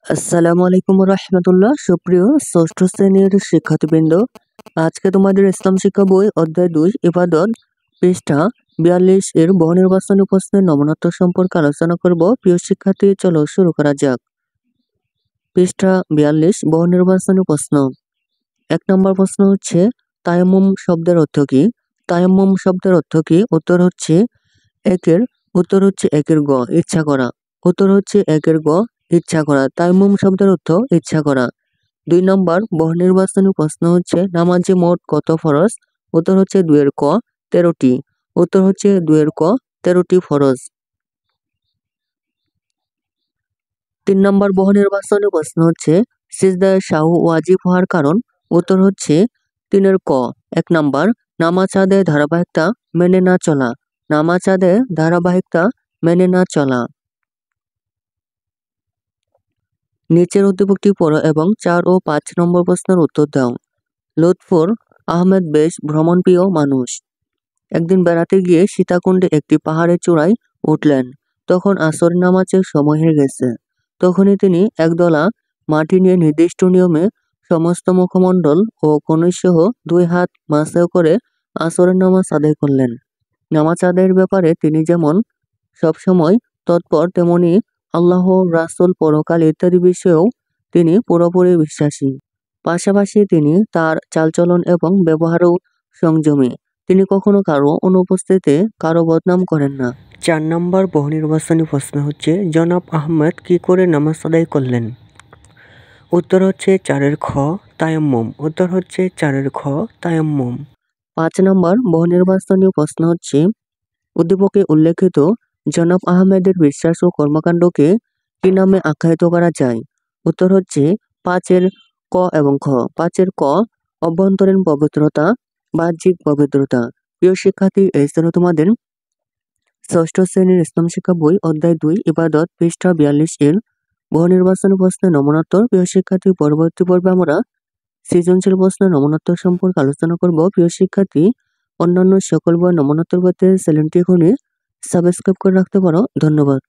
আসসালামু আলাইকুম রহমতুল্লাহ। সুপ্রিয় ষষ্ঠ শ্রেণীর শিক্ষার্থীবৃন্দ, আজকে তোমাদের ইসলাম শিক্ষা বই অধ্যায় 2 ইবাদত পৃষ্ঠা 42 এর বহু নির্বাচনী প্রশ্নের নমুনাত্মক সম্পর্কে আলোচনা করব। প্রিয় শিক্ষার্থী, চলো শুরু করা যাক। পৃষ্ঠা 42 বহু নির্বাচনী প্রশ্ন। 1 নম্বর প্রশ্ন হচ্ছে, তায়াম্মুম শব্দের অর্থ কি? তায়াম্মুম শব্দের অর্থ কি? উত্তর হচ্ছে একের গ, ইচ্ছা করা। উত্তর হচ্ছে একের গ, ইচ্ছা করা। তায়াম্মুম শব্দের অর্থ ইচ্ছা করা। 2 নম্বর বহু নির্বাচনী প্রশ্ন হচ্ছে, নামাজে মোট কত ফরজ? উত্তর হচ্ছে 2 এর ক, 13টি। উত্তর হচ্ছে 2 এর ক, 13টি ফরজ। 3 নম্বর বহু নির্বাচনী প্রশ্ন হচ্ছে, সিজদায়ে সাহু ওয়াজিব হওয়ার কারণ? উত্তর হচ্ছে 3 এর ক, 1 নম্বর নামাজ আদায়ে ধারাবাহিকতা মেনে না চলা। নামাজ আদায়ে ধারাবাহিকতা মেনে না চলা। নিচের উদ্দীপকটি পড়ো এবং 4 ও 5 নম্বর প্রশ্নের উত্তর দাও। লুৎফর আহমেদ বেশ ভ্রমণপ্রিয় মানুষ। একদিন বেড়াতে গিয়ে সীতাকুণ্ডে একটি পাহাড়ের চূড়ায় উঠলেন। তখন আসরের নামাজের সময় হয়ে গেছে। তখনই তিনি একদলা মাটি নিয়ে নির্দিষ্ট নিয়মে সমস্ত মুখমণ্ডল ও কনুইসহ 2 হাত মাথায় করে আসরের নামাজ আদায় করলেন। নামাজ আদায়ের ব্যাপারে তিনি যেমন সবসময় তৎপর, তেমনি আল্লাহ, রাসূল, পরকাল ইত্যাদি বিষয়েও তিনি পুরোপুরি বিশ্বাসী। পাশাপাশি তিনি তার চালচলন এবং ব্যবহারেও সংযমী। তিনি কখনো কারো অনুপস্থিতিতে কারো বদনাম করেন না। 4 নম্বর বহু নির্বাচনী প্রশ্ন হচ্ছে, জনাব আহমেদ কি করে নামাজ আদায় করলেন? উত্তর হচ্ছে 4 এর খ, তায়াম্মুম। উত্তর হচ্ছে 4 এর খ, তায়াম্মুম। 5 নম্বর বহু নির্বাচনী প্রশ্ন হচ্ছে, উদ্দীপকে উল্লেখিত জনাব আহমেদের বিশ্বাস ও কর্মকাণ্ডকে কি নামে আখ্যায়িত করা যায়? উত্তর হচ্ছে 5 এর ক এবং খ। 5 এর ক, অভ্যন্তরীণ পবিত্রতা, বাহ্যিক পবিত্রতা। প্রিয় শিক্ষার্থী, এই ছিল তোমাদের ষষ্ঠ শ্রেণীর ইসলাম শিক্ষা বই অধ্যায় 2 ইবাদত পৃষ্ঠা 42 এর বহু নির্বাচনী প্রশ্নের নমুনাত্মক। প্রিয় শিক্ষার্থী, পরবর্তী পর্বে আমরা সৃজনশীল প্রশ্নের নমুনাত্মক সম্পর্কে আলোচনা করব। প্রিয় শিক্ষার্থী, অন্যান্য সকল বই নমুনাত্মক পেতে চ্যানেলটি এখনই সাবস্ক্রাইব করে রাখতে পারো। ধন্যবাদ।